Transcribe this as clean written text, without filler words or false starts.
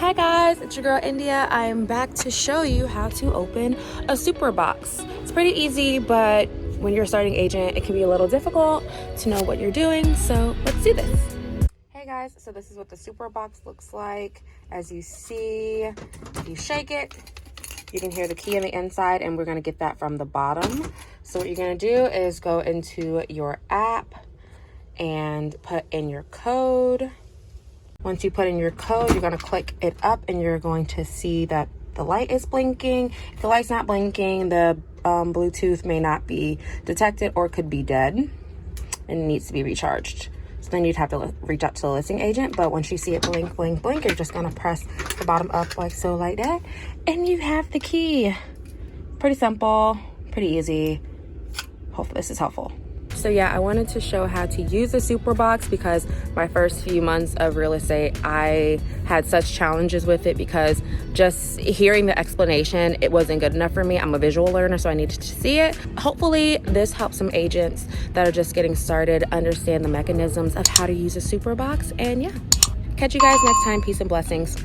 Hi guys, it's your girl India. I am back to show you how to open a Supra box. It's pretty easy, but when you're a starting agent, it can be a little difficult to know what you're doing. So let's do this. Hey guys, so this is what the Supra box looks like. As you see, if you shake it, you can hear the key on the inside, and we're gonna get that from the bottom. So what you're gonna do is go into your app and put in your code. Once you put in your code, you're gonna click it up and you're going to see that the light is blinking. If the light's not blinking, the Bluetooth may not be detected or could be dead and needs to be recharged. So then you'd have to reach out to the listing agent, but once you see it blink, blink, blink, you're just gonna press the bottom up like so, like that, and you have the key. Pretty simple, pretty easy. Hopefully this is helpful. So yeah, I wanted to show how to use the Supra box because my first few months of real estate, I had such challenges with it because just hearing the explanation, it wasn't good enough for me. I'm a visual learner, so I needed to see it. Hopefully this helps some agents that are just getting started understand the mechanisms of how to use a Supra box. And yeah, catch you guys next time. Peace and blessings.